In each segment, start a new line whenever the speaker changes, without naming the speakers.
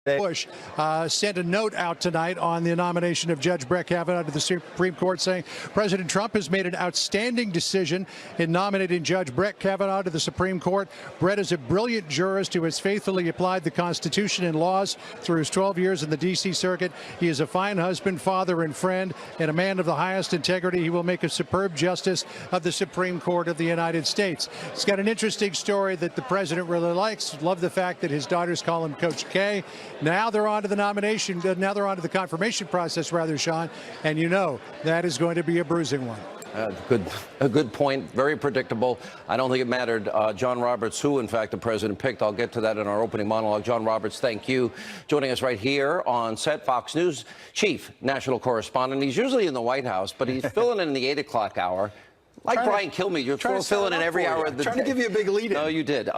Bush sent a note out tonight on the nomination of Judge Brett Kavanaugh to the Supreme Court, saying President Trump has made an outstanding decision in nominating Judge Brett Kavanaugh to the Supreme Court. Brett is a brilliant jurist who has faithfully applied the Constitution and laws through his 12 years in the D.C. Circuit. He is a fine husband, father, and friend, and a man of the highest integrity. He will make a superb justice of the Supreme Court of the United States. He's got an interesting story that the president really likes. Love the fact that his daughters call him Coach K. Now they're on to the nomination. Now they're on to the confirmation process, rather, Sean. And you know that is going to be a bruising one.
A good point. Very predictable. I don't think it mattered. John Roberts, who, in fact, the president picked. I'll get to that in our opening monologue. John Roberts, thank you. Joining us right here on set, Fox News chief national correspondent. He's usually in the White House, but he's filling in the 8 o'clock hour. Like Brian Kilmeade, you're filling in every hour of the day.
Trying to give you a big lead in.
No, you did.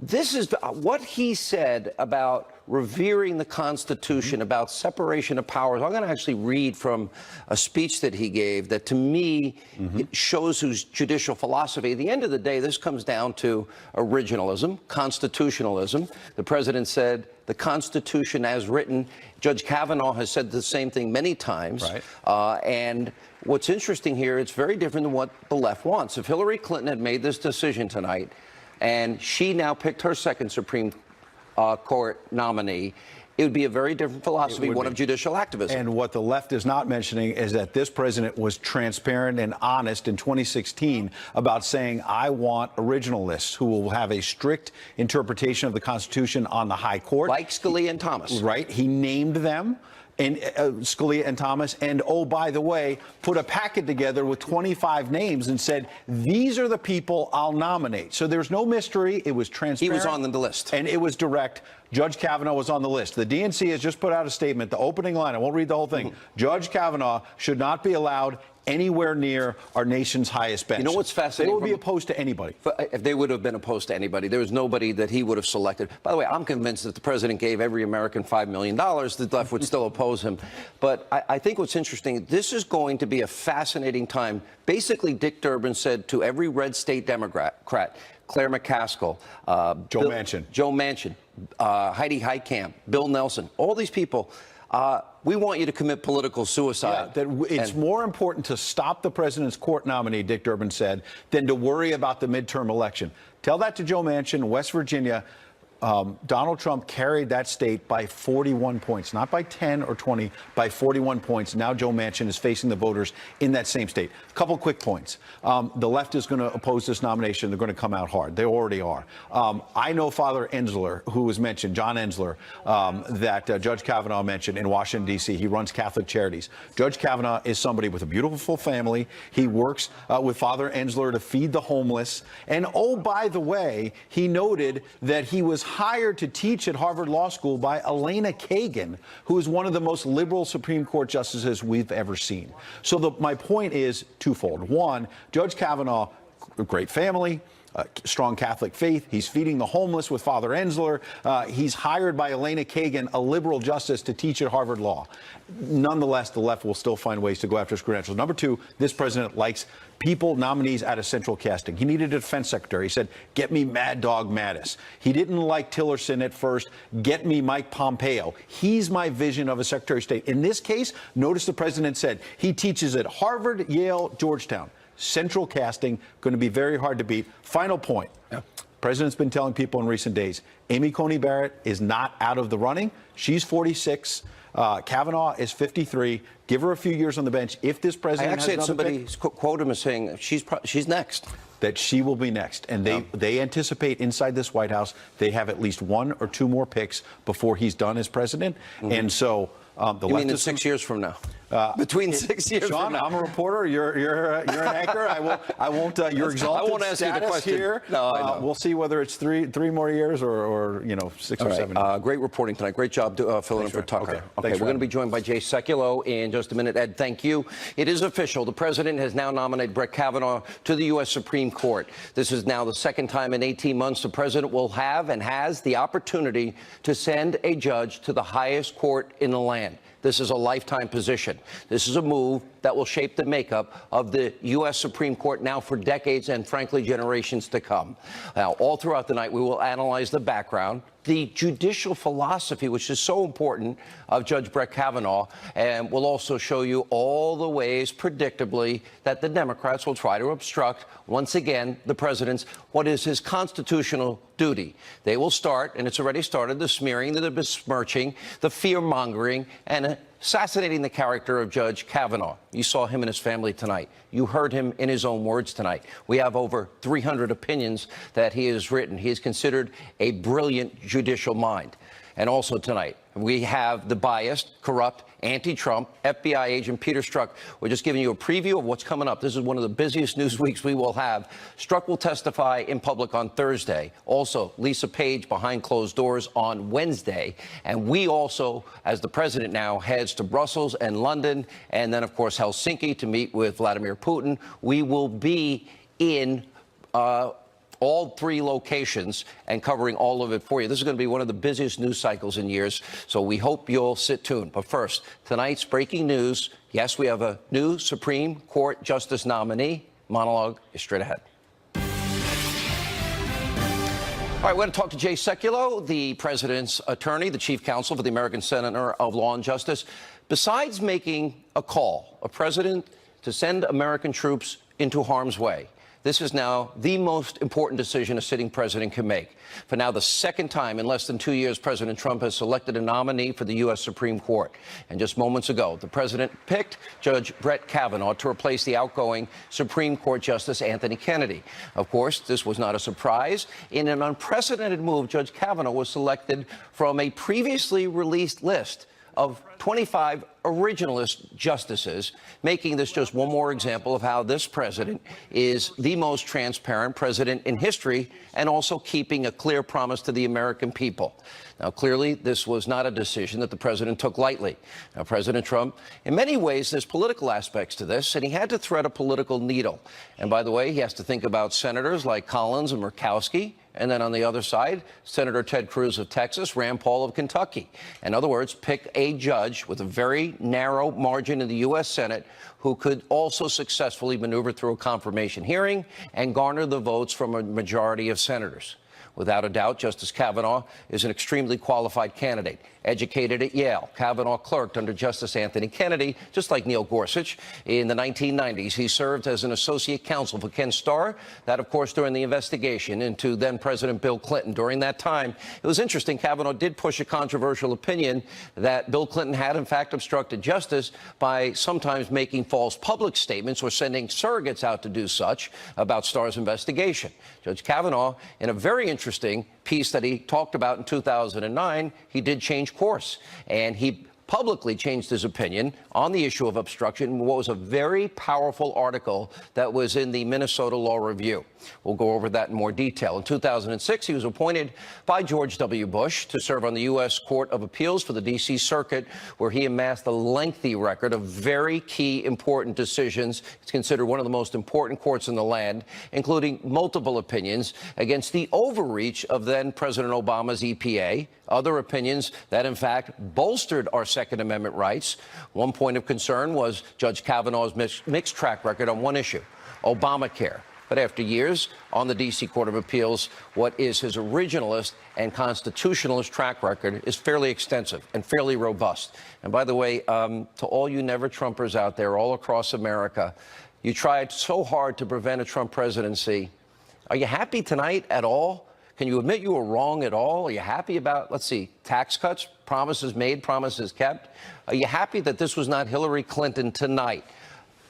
This is what he said about revering the Constitution, about separation of powers. I'm going to actually read from a speech that he gave that, to me, it shows whose judicial philosophy. At the end of the day, this comes down to originalism, constitutionalism. The president said the Constitution as written. Judge Kavanaugh has said the same thing many times. Right. And what's interesting here, it's very different than what the left wants. If Hillary Clinton had made this decision tonight, and she now picked her second Supreme Court nominee, it would be a very different philosophy, one of judicial activism.
And what the left is not mentioning is that this president was transparent and honest in 2016 about saying, I want originalists who will have a strict interpretation of the Constitution on the high court.
Like Scalia and Thomas.
Right. He named them. And Scalia and Thomas, and oh, by the way, put a packet together with 25 names and said, these are the people I'll nominate. So there's no mystery. It was transparent.
He was on the list.
And it was direct. Judge Kavanaugh was on the list. The DNC has just put out a statement, the opening line, I won't read the whole thing. Judge Kavanaugh should not be allowed anywhere near our nation's highest bench.
You know what's fascinating?
They would be opposed to anybody.
If they would have been opposed to anybody, there was nobody that he would have selected. By the way, I'm convinced that if the president gave every American $5 million, the left would still oppose him. But I think what's interesting, this is going to be a fascinating time. Basically, Dick Durbin said to every red state Democrat, Claire McCaskill,
Joe Manchin,
Heidi Heitkamp, Bill Nelson, all these people, we want you to commit political suicide.
Yeah, it's more important to stop the president's court nominee, Dick Durbin said, than to worry about the midterm election. Tell that to Joe Manchin, West Virginia. Donald Trump carried that state by 41 points, not by 10 or 20, by 41 points. Now Joe Manchin is facing the voters in that same state. A couple quick points. The left is going to oppose this nomination. They're going to come out hard. They already are. I know Father Ensler, who was mentioned, John Ensler, that Judge Kavanaugh mentioned in Washington, D.C. He runs Catholic Charities. Judge Kavanaugh is somebody with a beautiful family. He works with Father Ensler to feed the homeless. And, oh, by the way, he noted that he was hired to teach at Harvard Law School by Elena Kagan, who is one of the most liberal Supreme Court justices we've ever seen. So my point is twofold. One, Judge Kavanaugh, a great family, strong Catholic faith. He's feeding the homeless with Father Ensler. He's hired by Elena Kagan, a liberal justice, to teach at Harvard Law. Nonetheless, the left will still find ways to go after his credentials. Number two, this president likes nominees out of central casting. He needed a defense secretary. He said, get me Mad Dog Mattis. He didn't like Tillerson at first. Get me Mike Pompeo. He's my vision of a secretary of state. In this case, notice the president said he teaches at Harvard, Yale, Georgetown. Central casting, going to be very hard to beat. Final point. Yeah. President's been telling people in recent days, Amy Coney Barrett is not out of the running. She's 46. Kavanaugh is 53. Give her a few years on the bench. If this president
I actually had somebody quote him as saying she's next.
That she will be next. And they anticipate inside this White House they have at least one or two more picks before he's done as president. And so the
you mean in 6 years from now? Between 6 years
Sean,
from now.
I'm a reporter. You're an anchor. I won't. Your exalted
I won't ask you the question
here.
No, I know.
We'll see whether it's three more years or 6 or 7.
Great reporting tonight. Great job filling in for Tucker. Okay, we're going to be joined by Jay Sekulow in just a minute. Ed, thank you. It is official. The president has now nominated Brett Kavanaugh to the U.S. Supreme Court. This is now the second time in 18 months the president will have and has the opportunity to send a judge to the highest court in the land. This is a lifetime position. This is a move that will shape the makeup of the U.S. Supreme Court now for decades and, frankly, generations to come. Now, all throughout the night, we will analyze the background, the judicial philosophy, which is so important, of Judge Brett Kavanaugh, and we'll also show you all the ways, predictably, that the Democrats will try to obstruct, once again, the president's, what is his constitutional duty. They will start, and it's already started, the smearing, the besmirching, the fear-mongering, and assassinating the character of Judge Kavanaugh. You saw him and his family tonight. You heard him in his own words tonight. We have over 300 opinions that he has written. He is considered a brilliant judicial mind. And also tonight, we have the biased, corrupt, anti-Trump FBI agent Peter Strzok. We're just giving you a preview of what's coming up. This is one of the busiest news weeks we will have. Strzok will testify in public on Thursday. Also, Lisa Page behind closed doors on Wednesday. And we also, as the president now heads to Brussels and London, and then, of course, Helsinki to meet with Vladimir Putin, we will be in all three locations and covering all of it for you. This is going to be one of the busiest news cycles in years, so we hope you'll sit tuned. But first, tonight's breaking news. Yes, we have a new Supreme Court Justice nominee. Monologue is straight ahead. All right, we're going to talk to Jay Sekulow, the president's attorney, the chief counsel for the American Center of Law and Justice. Besides making a call, a president to send American troops into harm's way, this is now the most important decision a sitting president can make. For now, the second time in less than 2 years, President Trump has selected a nominee for the U.S. Supreme Court. And just moments ago, the president picked Judge Brett Kavanaugh to replace the outgoing Supreme Court Justice Anthony Kennedy. Of course, this was not a surprise. In an unprecedented move, Judge Kavanaugh was selected from a previously released list of 25 originalist justices, making this just one more example of how this president is the most transparent president in history and also keeping a clear promise to the American people. Now, clearly, this was not a decision that the president took lightly. Now, President Trump, in many ways, there's political aspects to this, and he had to thread a political needle. And by the way, he has to think about senators like Collins and Murkowski. And then on the other side, Senator Ted Cruz of Texas, Rand Paul of Kentucky. In other words, pick a judge with a very narrow margin in the U.S. Senate who could also successfully maneuver through a confirmation hearing and garner the votes from a majority of senators. Without a doubt, Justice Kavanaugh is an extremely qualified candidate. Educated at Yale, Kavanaugh clerked under Justice Anthony Kennedy, just like Neil Gorsuch. In the 1990s, he served as an associate counsel for Ken Starr. That, of course, during the investigation into then-President Bill Clinton. During that time, it was interesting, Kavanaugh did push a controversial opinion that Bill Clinton had, in fact, obstructed justice by sometimes making false public statements or sending surrogates out to do such about Starr's investigation. Judge Kavanaugh, in a very interesting piece that he talked about in 2009, he did change course, and he publicly changed his opinion on the issue of obstruction in what was a very powerful article that was in the Minnesota Law Review. We'll go over that in more detail. In 2006, he was appointed by George W. Bush to serve on the U.S. Court of Appeals for the D.C. Circuit, where he amassed a lengthy record of very key important decisions. It's considered one of the most important courts in the land, including multiple opinions against the overreach of then-President Obama's EPA, other opinions that, in fact, bolstered our Second Amendment rights. One point of concern was Judge Kavanaugh's mixed track record on one issue, Obamacare. But after years on the D.C. Court of Appeals, what is his originalist and constitutionalist track record is fairly extensive and fairly robust. And by the way, to all you never-Trumpers out there all across America, you tried so hard to prevent a Trump presidency. Are you happy tonight at all? Can you admit you were wrong at all? Are you happy about, let's see, tax cuts, promises made, promises kept? Are you happy that this was not Hillary Clinton tonight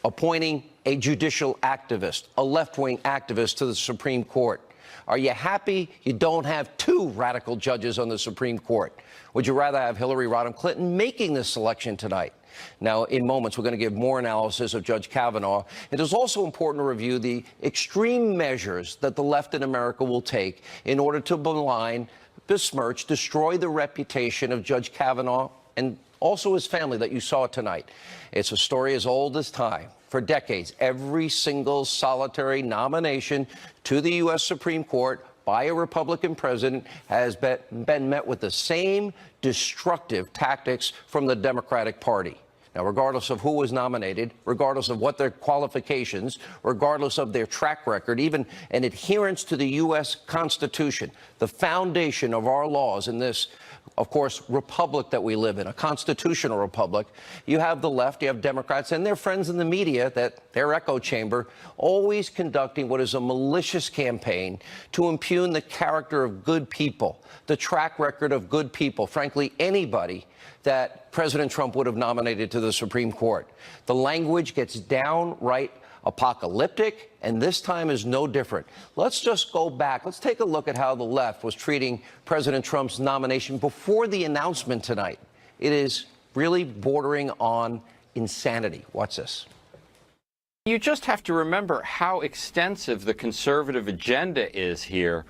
appointing a judicial activist, a left-wing activist to the Supreme Court? Are you happy you don't have two radical judges on the Supreme Court? Would you rather have Hillary Rodham Clinton making this selection tonight? Now, in moments, we're going to give more analysis of Judge Kavanaugh. It is also important to review the extreme measures that the left in America will take in order to malign, besmirch, destroy the reputation of Judge Kavanaugh and also his family that you saw tonight. It's a story as old as time. For decades, every single solitary nomination to the U.S. Supreme Court by a Republican president has been met with the same destructive tactics from the Democratic Party. Now, regardless of who was nominated, regardless of what their qualifications, regardless of their track record, even an adherence to the U.S. Constitution, the foundation of our laws in this, of course, republic that we live in, a constitutional republic, you have the left, you have Democrats and their friends in the media, that their echo chamber, always conducting what is a malicious campaign to impugn the character of good people, the track record of good people, frankly, anybody that President Trump would have nominated to the Supreme Court. The language gets downright apocalyptic, and this time is no different. Let's just go back. Let's take a look at how the left was treating President Trump's nomination before the announcement tonight. It is really bordering on insanity. Watch this.
You just have to remember how extensive the conservative agenda is here